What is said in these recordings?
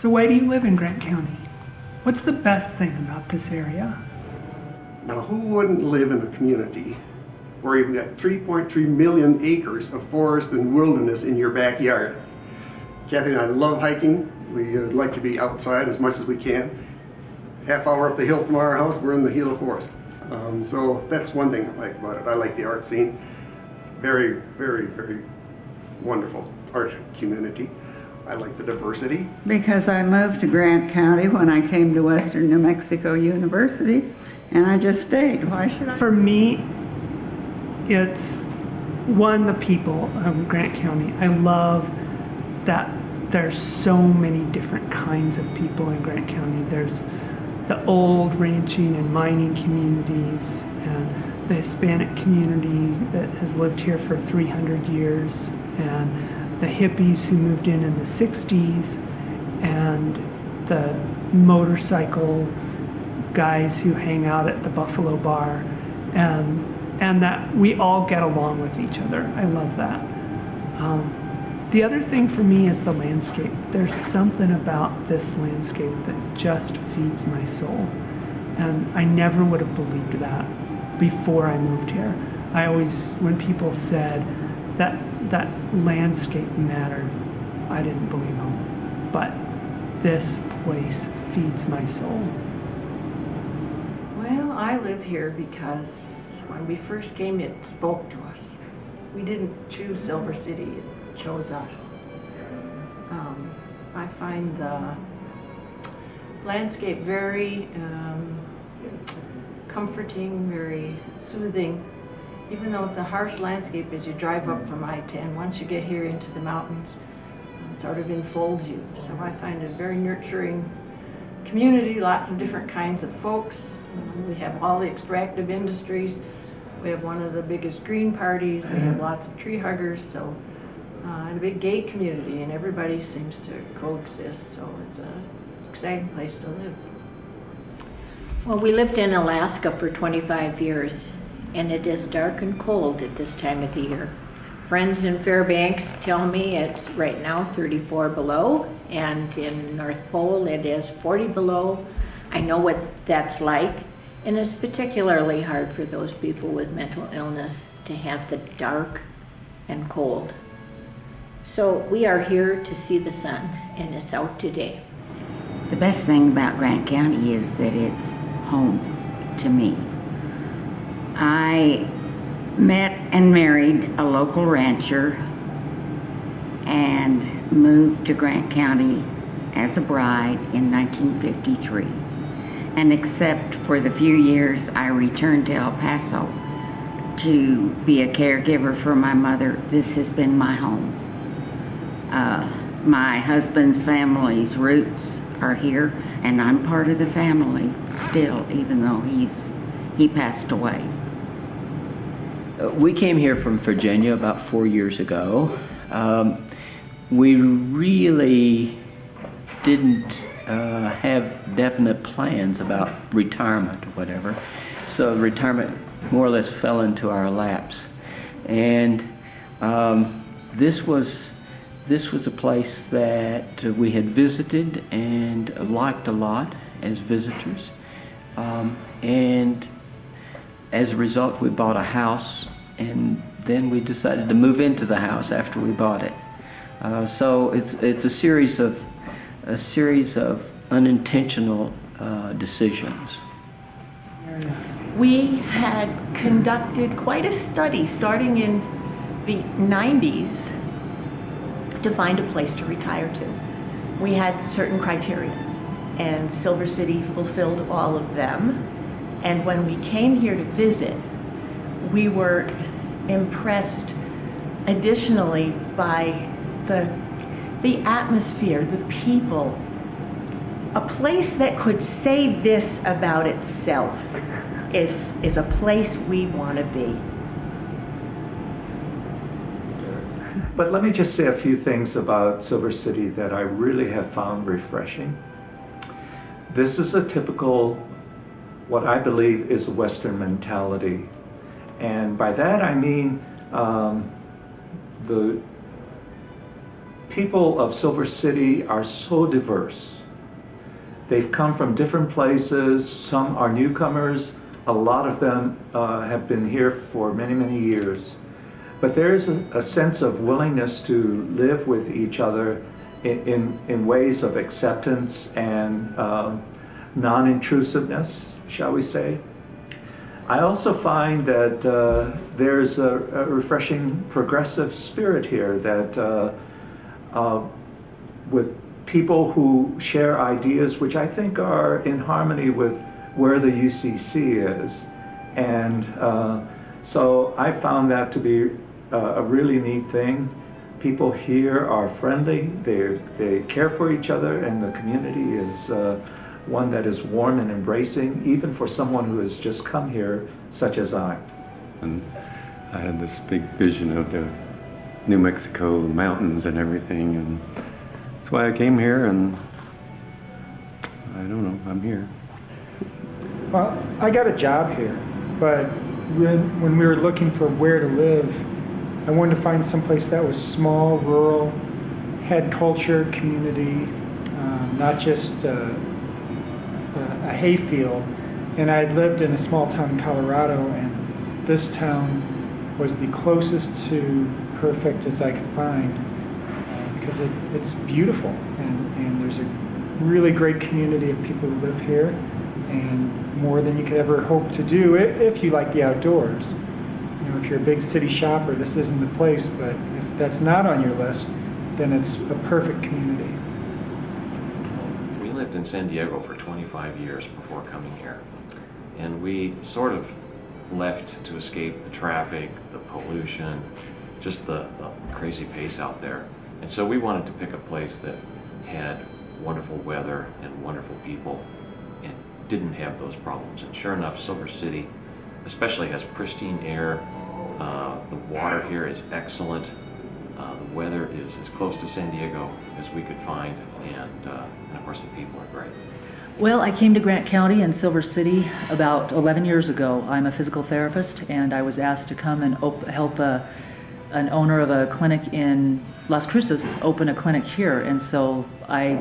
So why do you live in Grant County? What's the best thing about this area? Now, who wouldn't live in a community where you've got 3.3 million acres of forest and wilderness in your backyard? Kathy and I love hiking. We like to be outside as much as we can. Half hour up the hill from our house, we're in the Gila Forest. So that's one thing I like about it. I like the art scene. Very, very, very wonderful art community. I like the diversity. Because I moved to Grant County when I came to Western New Mexico University, and I just stayed. Why should I? For me, it's one, the people of Grant County. I love that there's so many different kinds of people in Grant County. There's the old ranching and mining communities, and the Hispanic community that has lived here for 300 years, and the hippies who moved in the 60s, and the motorcycle guys who hang out at the Buffalo Bar, and that we all get along with each other. I love that. The other thing for me is the landscape. There's something about this landscape that just feeds my soul. And I never would have believed that before I moved here. I always, when people said that landscape mattered, I didn't believe them. But this place feeds my soul. Well, I live here because when we first came, it spoke to us. We didn't choose Silver City, it chose us. I find the landscape very comforting, very soothing. Even though it's a harsh landscape as you drive up from I-10, once you get here into the mountains, it sort of enfolds you. So I find it a very nurturing community, lots of different kinds of folks. We have all the extractive industries. We have one of the biggest green parties. We have lots of tree huggers. So, and a big gay community, and everybody seems to coexist. So it's an exciting place to live. Well, we lived in Alaska for 25 years, and it is dark and cold at this time of the year. Friends in Fairbanks tell me it's right now 34 below, and in North Pole it is 40 below. I know what that's like, and it's particularly hard for those people with mental illness to have the dark and cold. So we are here to see the sun, and it's out today. The best thing about Grant County is that it's home to me. I met and married a local rancher and moved to Grant County as a bride in 1953. And except for the few years I returned to El Paso to be a caregiver for my mother, this has been my home. My husband's family's roots are here, and I'm part of the family still, even though he passed away. We came here from Virginia about 4 years ago. We really didn't have definite plans about retirement or whatever, so retirement more or less fell into our laps. And this was a place that we had visited and liked a lot as visitors. And as a result, we bought a house, and then we decided to move into the house after we bought it. So it's a series of unintentional decisions. We had conducted quite a study starting in the 90s to find a place to retire to. We had certain criteria, and Silver City fulfilled all of them. And when we came here to visit, we were impressed additionally by the atmosphere, the people. A place that could say this about itself is a place we want to be. But let me just say a few things about Silver City that I really have found refreshing. This is a typical, what I believe is a Western mentality. And by that I mean the people of Silver City are so diverse. They've come from different places. Some are newcomers. A lot of them have been here for many, many years. But there's a sense of willingness to live with each other in ways of acceptance and non-intrusiveness, shall we say. I also find that there's a refreshing progressive spirit here that with people who share ideas which I think are in harmony with where the UCC is. And so I found that to be a really neat thing. People here are friendly, they care for each other, and the community is one that is warm and embracing, even for someone who has just come here, such as I. And I had this big vision of the New Mexico mountains and everything, and that's why I came here, and I don't know, I'm here. Well, I got a job here, but when we were looking for where to live, I wanted to find someplace that was small, rural, had culture, community, not just a hayfield. And I had lived in a small town in Colorado, and this town was the closest to perfect as I could find, because it's beautiful, and there's a really great community of people who live here, and more than you could ever hope to do if you like the outdoors. You know, if you're a big city shopper, this isn't the place, but if that's not on your list, then it's a perfect community. We lived in San Diego for 25 years before coming here, and we sort of left to escape the traffic, the pollution, just the crazy pace out there. And so we wanted to pick a place that had wonderful weather and wonderful people and didn't have those problems. And sure enough, Silver City especially has pristine air. The water here is excellent. The weather is as close to San Diego as we could find, and of course the people are great. Well, I came to Grant County and Silver City about 11 years ago. I'm a physical therapist, and I was asked to come and help an owner of a clinic in Las Cruces open a clinic here. And so I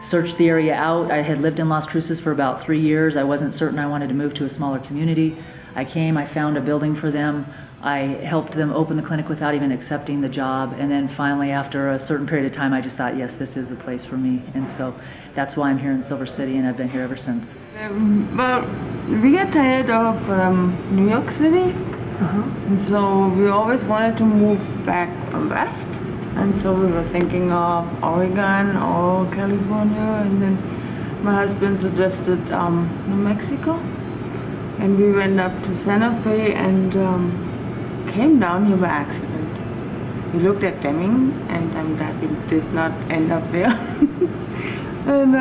searched the area out. I had lived in Las Cruces for about 3 years. I wasn't certain I wanted to move to a smaller community. I came, I found a building for them. I helped them open the clinic without even accepting the job. And then finally, after a certain period of time, I just thought, yes, this is the place for me. And so that's why I'm here in Silver City, and I've been here ever since. Well, we get tired of New York City. And so we always wanted to move back west. And so we were thinking of Oregon or California. And then my husband suggested New Mexico. And we went up to Santa Fe and came down here by accident. We looked at Deming, and I'm glad we did not end up there. And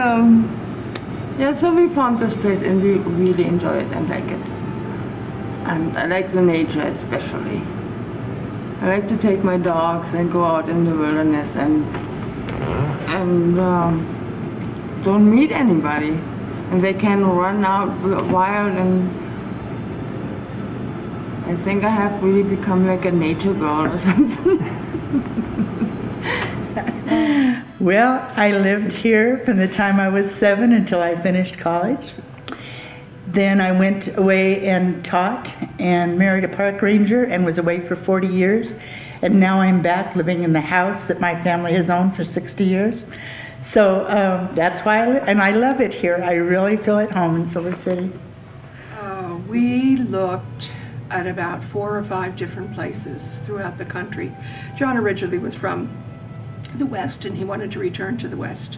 yeah, so we found this place, and we really enjoy it and like it. And I like the nature especially. I like to take my dogs and go out in the wilderness and don't meet anybody. And they can run out wild, and I think I have really become like a nature girl or something. Well, I lived here from the time I was 7 until I finished college. Then I went away and taught and married a park ranger and was away for 40 years. And now I'm back living in the house that my family has owned for 60 years. So that's why and I love it here. I really feel at home in Silver City. We looked at about 4 or 5 different places throughout the country. John originally was from the West, and he wanted to return to the West.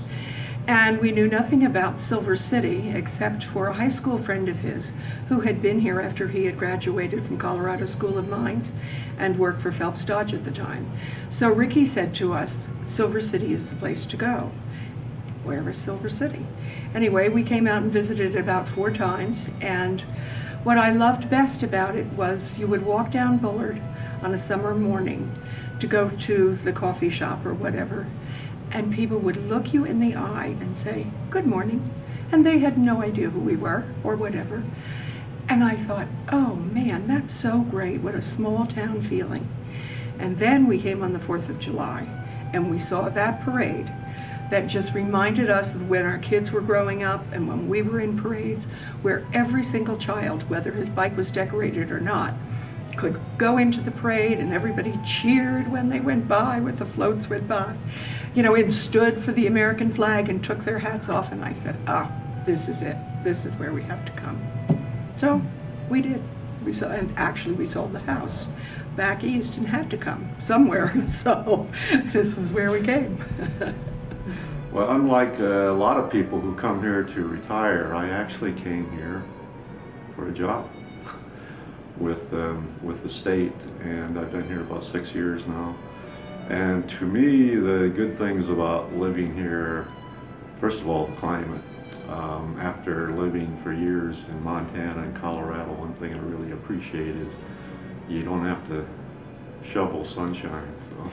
And we knew nothing about Silver City except for a high school friend of his who had been here after he had graduated from Colorado School of Mines and worked for Phelps Dodge at the time. So Ricky said to us, Silver City is the place to go. Where is Silver City? Anyway, we came out and visited it about 4 times, and what I loved best about it was you would walk down Bullard on a summer morning to go to the coffee shop or whatever, and people would look you in the eye and say, good morning, and they had no idea who we were or whatever. And I thought, oh man, that's so great, what a small town feeling. And then we came on the 4th of July, and we saw that parade that just reminded us of when our kids were growing up and when we were in parades, where every single child, whether his bike was decorated or not, could go into the parade and everybody cheered when they went by, when the floats went by, you know, and stood for the American flag and took their hats off. And I said, this is it. This is where we have to come. So we did. And actually we sold the house back east and had to come somewhere. So this was where we came. Well, unlike a lot of people who come here to retire, I actually came here for a job with the state, and I've been here about 6 years now. And to me, the good things about living here, first of all, the climate. After living for years in Montana and Colorado, one thing I really appreciate is you don't have to shovel sunshine. So,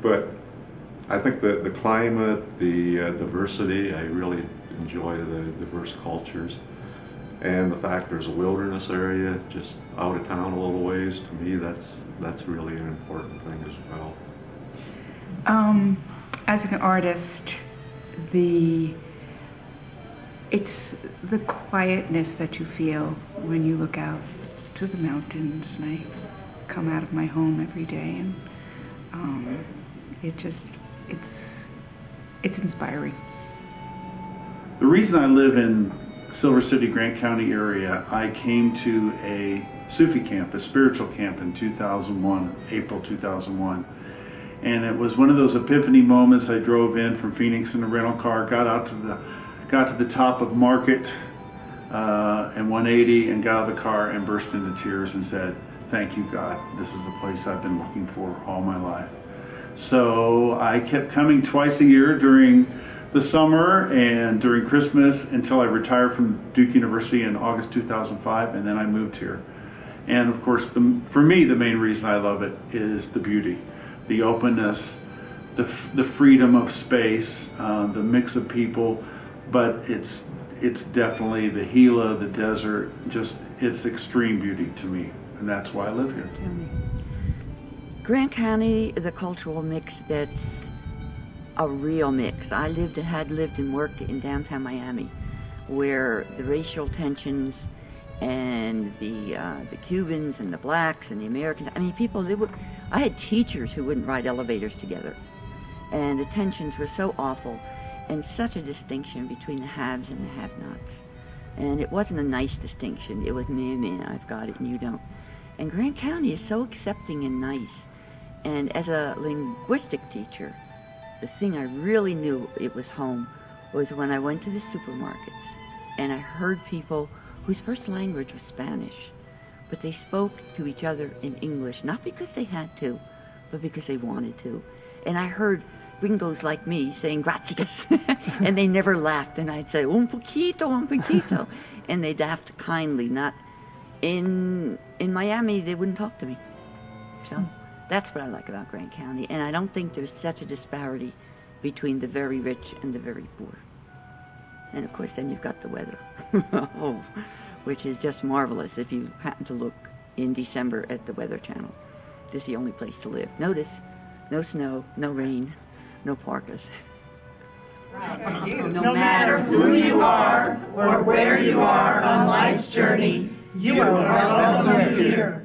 but I think that the climate, the diversity, I really enjoy the diverse cultures. And the fact there's a wilderness area just out of town a little ways, to me, that's really an important thing as well. As an artist, it's the quietness that you feel when you look out to the mountains, and I come out of my home every day, and it's inspiring. The reason I live in Silver City, Grant County area, I came to a Sufi camp, a spiritual camp in 2001, April 2001. And it was one of those epiphany moments. I drove in from Phoenix in a rental car, got to the top of Market and 180 and got out of the car and burst into tears and said, "Thank you, God. This is the place I've been looking for all my life." So I kept coming twice a year during the summer and during Christmas until I retired from Duke University in August 2005, and then I moved here. And of course, for me, the main reason I love it is the beauty, the openness, the freedom of space, the mix of people, but it's definitely the Gila, the desert, it's extreme beauty to me, and that's why I live here. Grant County is a cultural mix that's a real mix. I had lived and worked in downtown Miami, where the racial tensions and the Cubans and the blacks and the Americans, I mean, I had teachers who wouldn't ride elevators together, and the tensions were so awful, and such a distinction between the haves and the have-nots. And it wasn't a nice distinction. It was me, I've got it and you don't. And Grant County is so accepting and nice. And as a linguistic teacher, the thing I really knew it was home was when I went to the supermarkets and I heard people whose first language was Spanish, but they spoke to each other in English, not because they had to, but because they wanted to. And I heard gringos like me saying gracias, and they never laughed, and I'd say un poquito, and they'd laugh kindly. Not in Miami, they wouldn't talk to me. So that's what I like about Grant County, and I don't think there's such a disparity between the very rich and the very poor. And of course, then you've got the weather, which is just marvelous if you happen to look in December at the Weather Channel. This is the only place to live. Notice, no snow, no rain, no parkas. No matter who you are or where you are on life's journey, you are welcome here.